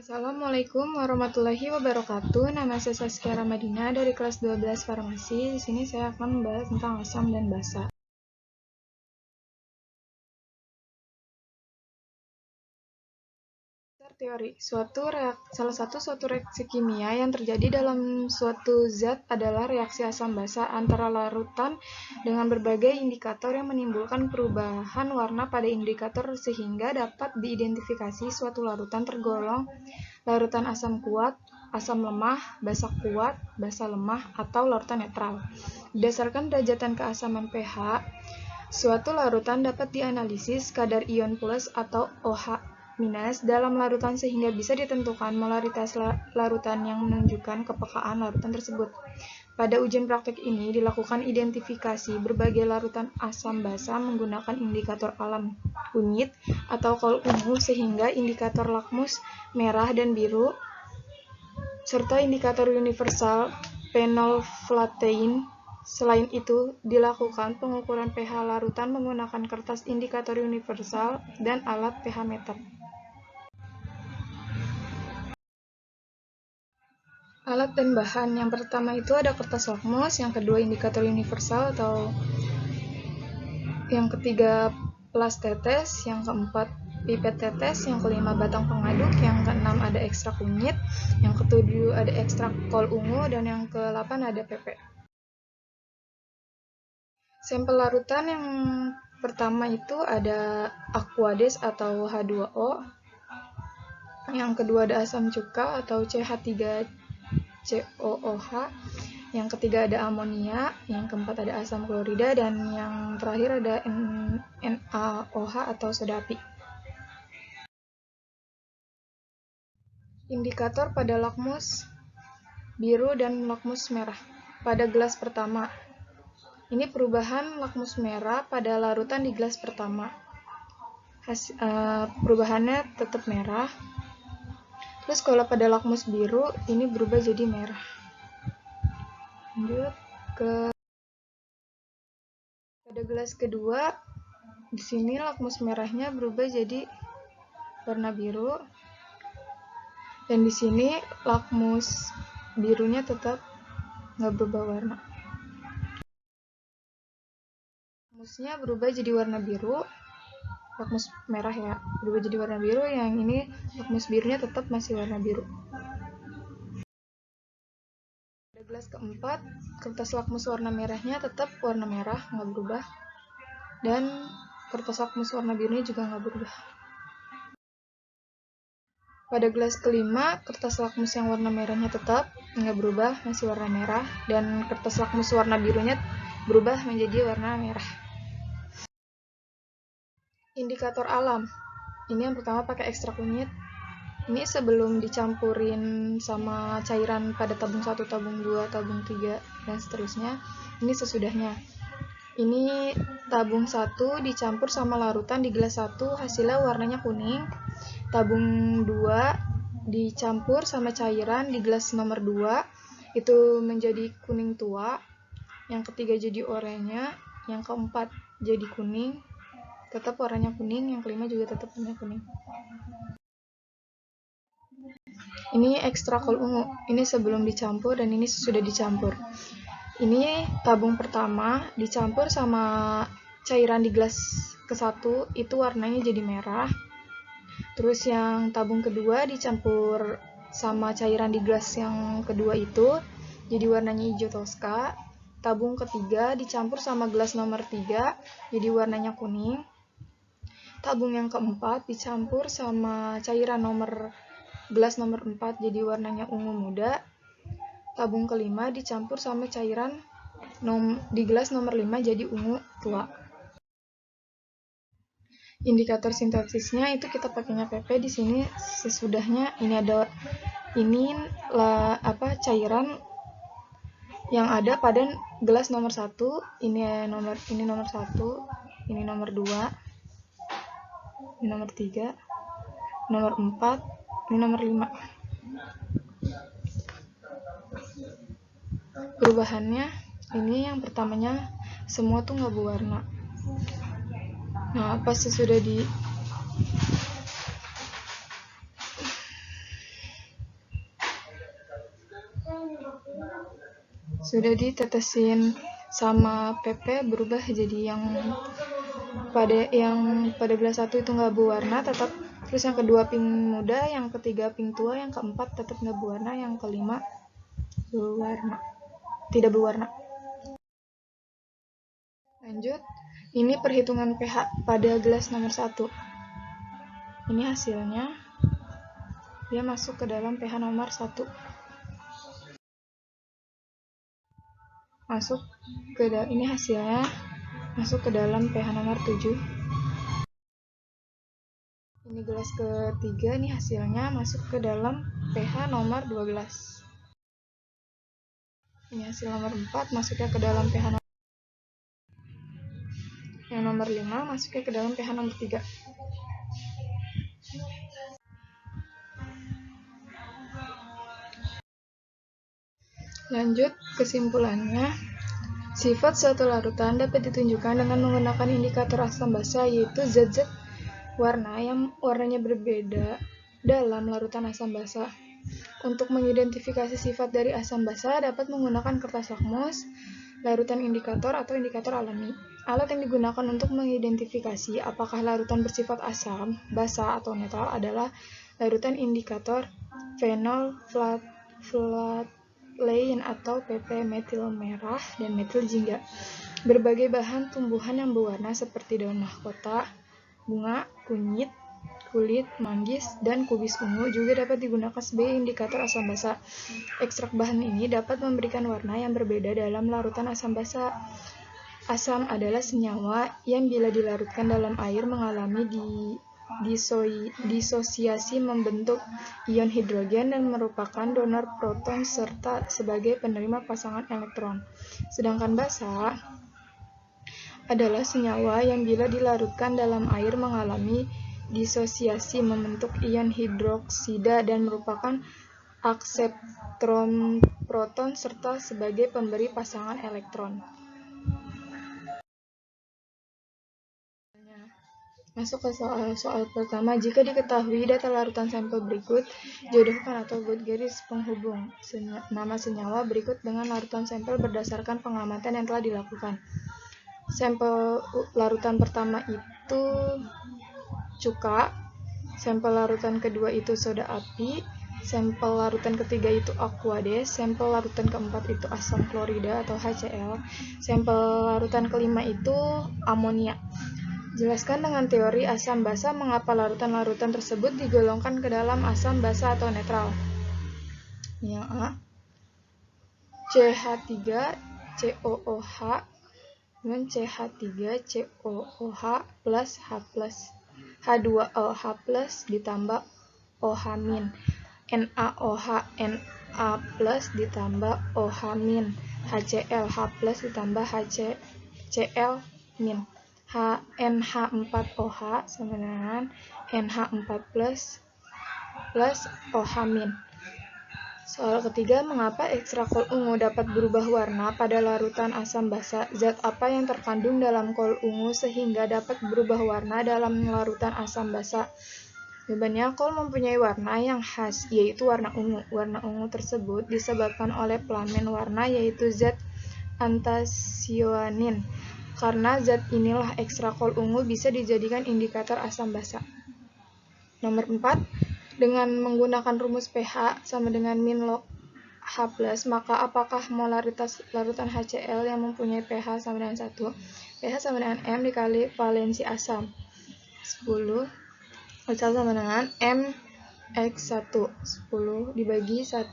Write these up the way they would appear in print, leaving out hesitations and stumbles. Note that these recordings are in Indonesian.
Assalamualaikum warahmatullahi wabarakatuh. Nama saya Saskia Ramadina dari kelas 12 Farmasi. Di sini saya akan membahas tentang asam dan basa. Teori salah satu suatu reaksi kimia yang terjadi dalam suatu zat adalah reaksi asam basa antara larutan dengan berbagai indikator yang menimbulkan perubahan warna pada indikator sehingga dapat diidentifikasi suatu larutan tergolong larutan asam kuat, asam lemah, basa kuat, basa lemah, atau larutan netral. Berdasarkan derajatan keasaman pH, suatu larutan dapat dianalisis kadar ion plus atau OH- dalam larutan sehingga bisa ditentukan molaritas larutan yang menunjukkan kepekaan larutan tersebut. Pada ujian praktek ini dilakukan identifikasi berbagai larutan asam basa menggunakan indikator alam kunyit atau kol ungu sehingga indikator lakmus merah dan biru serta indikator universal phenolphthalein. Selain itu, dilakukan pengukuran pH larutan menggunakan kertas indikator universal dan alat pH meter. Alat dan bahan yang pertama itu ada kertas lakmus, yang kedua indikator universal atau yang ketiga pelas tetes, yang keempat pipet tetes, yang kelima batang pengaduk, yang keenam ada ekstrak kunyit, yang ketujuh ada ekstrak kol ungu, dan yang ke-8 ada PP. Sampel larutan yang pertama itu ada aquades atau H2O, yang kedua ada asam cuka atau CH3COOH, yang ketiga ada amonia, yang keempat ada asam klorida, dan yang terakhir ada NaOH atau soda api. Indikator pada lakmus biru dan lakmus merah. Pada gelas pertama, ini perubahan lakmus merah pada larutan di gelas pertama. Perubahannya tetap merah. Terus kalau pada lakmus biru, ini berubah jadi merah. Lanjut ke pada gelas kedua, di sini lakmus merahnya berubah jadi warna biru, dan di sini lakmus birunya tetap nggak berubah warna. Lakmusnya berubah jadi warna biru, lakmus merah ya berubah jadi warna biru, yang ini lakmus birunya tetap masih warna biru. Pada gelas keempat, kertas lakmus warna merahnya tetap warna merah, nggak berubah, dan kertas lakmus warna birunya juga nggak berubah. Pada gelas kelima, kertas lakmus yang warna merahnya tetap nggak berubah, masih warna merah, dan kertas lakmus warna birunya berubah menjadi warna merah. Indikator alam. Ini yang pertama pakai ekstrak kunyit. Ini sebelum dicampurin sama cairan pada tabung 1, tabung 2, tabung 3, dan seterusnya. Ini sesudahnya. Ini tabung 1 dicampur sama larutan di gelas 1, hasilnya warnanya kuning. Tabung 2 dicampur sama cairan di gelas nomor 2, itu menjadi kuning tua. Yang ketiga jadi oranye, yang keempat jadi kuning, tetap warnanya kuning, yang kelima juga tetap warna kuning. Ini ekstrak kol ungu, ini sebelum dicampur dan ini sudah dicampur. Ini tabung pertama dicampur sama cairan di gelas ke-1, itu warnanya jadi merah. Terus yang tabung kedua dicampur sama cairan di gelas yang kedua itu jadi warnanya hijau toska. Tabung ketiga dicampur sama gelas nomor 3 jadi warnanya kuning. Tabung yang keempat dicampur sama cairan gelas nomor 4 jadi warnanya ungu muda. Tabung kelima dicampur sama cairan di gelas nomor 5 jadi ungu tua. Indikator sintesisnya itu kita pakainya PP. Di sini sesudahnya ini ada cairan yang ada pada gelas nomor 1, ini nomor 1, ini nomor 2, ini nomor 3, nomor 4, ini nomor 5. Perubahannya ini yang pertamanya semua tuh nggak berwarna. Nah, pas sesudah Sudah ditetesin sama PP berubah jadi yang pada belas satu itu nggak berwarna tetap, terus yang kedua pink muda, yang ketiga pink tua, yang keempat tetap nggak berwarna, yang kelima tidak berwarna. Lanjut, ini perhitungan pH pada gelas nomor 1. Ini hasilnya, dia masuk ke dalam pH nomor 1. Ini hasilnya masuk ke dalam pH nomor 7. Ini gelas ketiga, ini hasilnya masuk ke dalam pH nomor 12. Ini hasil nomor 4 masuknya ke dalam pH nomor, yang nomor 5 masuknya ke dalam pH nomor 3. Lanjut, kesimpulannya, sifat suatu larutan dapat ditunjukkan dengan menggunakan indikator asam basa, yaitu zat-zat warna yang warnanya berbeda dalam larutan asam basa. Untuk mengidentifikasi sifat dari asam basa dapat menggunakan kertas lakmus, larutan indikator, atau indikator alami. Alat yang digunakan untuk mengidentifikasi apakah larutan bersifat asam, basa, atau netral adalah larutan indikator fenol phthalate atau PP metil merah dan metil jingga. Berbagai bahan tumbuhan yang berwarna seperti daun mahkota, bunga, kulit, manggis, dan kubis ungu juga dapat digunakan sebagai indikator asam basa. Ekstrak bahan ini dapat memberikan warna yang berbeda dalam larutan asam basa. Asam adalah senyawa yang bila dilarutkan dalam air mengalami disosiasi membentuk ion hidrogen dan merupakan donor proton serta sebagai penerima pasangan elektron. Sedangkan basa adalah senyawa yang bila dilarutkan dalam air mengalami disosiasi membentuk ion hidroksida dan merupakan akseptron proton serta sebagai pemberi pasangan elektron. Masuk ke soal pertama. Jika diketahui data larutan sampel berikut, jodohkan atau buat garis penghubung nama senyawa berikut dengan larutan sampel berdasarkan pengamatan yang telah dilakukan. Sampel larutan pertama itu cuka, sampel larutan kedua itu soda api, sampel larutan ketiga itu aquades, sampel larutan keempat itu asam klorida atau HCl, sampel larutan kelima itu amonia. Jelaskan dengan teori asam basa mengapa larutan-larutan tersebut digolongkan ke dalam asam basa atau netral. Yang A, CH3COOH dengan CH3COOH plus H2OH plus ditambah OH-, NaOH Na plus ditambah OH-, HClH plus ditambah HCl-. NH4OH sama dengan NH4 plus OH-. Soal ketiga, mengapa ekstrak kol ungu dapat berubah warna pada larutan asam basa? Zat apa yang terkandung dalam kol ungu sehingga dapat berubah warna dalam larutan asam basa? Jawabannya, kol mempunyai warna yang khas, yaitu warna ungu. Warna ungu tersebut disebabkan oleh pigmen warna, yaitu zat anthocyanin. Karena zat inilah ekstrak kol ungu bisa dijadikan indikator asam basa. Nomor 4, dengan menggunakan rumus pH sama dengan min log H+, maka apakah molaritas larutan HCl yang mempunyai pH sama dengan 1? pH sama dengan M dikali valensi asam. 10 sama dengan M X1. 10 dibagi 1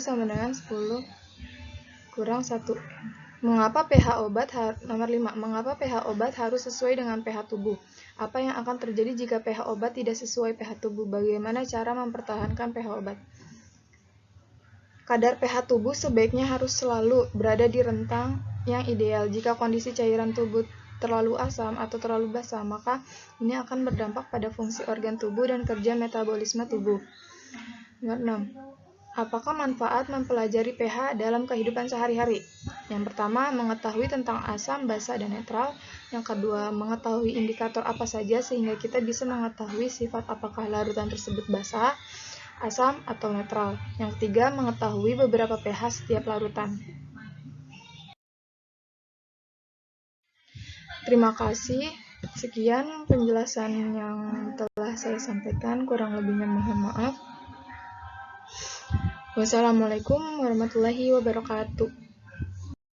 sama dengan 10 kurang 1. Mengapa pH obat nomor 5. Mengapa pH obat harus sesuai dengan pH tubuh? Apa yang akan terjadi jika pH obat tidak sesuai pH tubuh? Bagaimana cara mempertahankan pH obat? Kadar pH tubuh sebaiknya harus selalu berada di rentang yang ideal. Jika kondisi cairan tubuh terlalu asam atau terlalu basa, maka ini akan berdampak pada fungsi organ tubuh dan kerja metabolisme tubuh. Nomor 6. Apakah manfaat mempelajari pH dalam kehidupan sehari-hari? Yang pertama, mengetahui tentang asam, basa, dan netral. Yang kedua, mengetahui indikator apa saja sehingga kita bisa mengetahui sifat apakah larutan tersebut basa asam, atau netral. Yang ketiga, mengetahui beberapa pH setiap larutan. Terima kasih. Sekian penjelasan yang telah saya sampaikan, kurang lebihnya mohon maaf. Wassalamualaikum warahmatullahi wabarakatuh.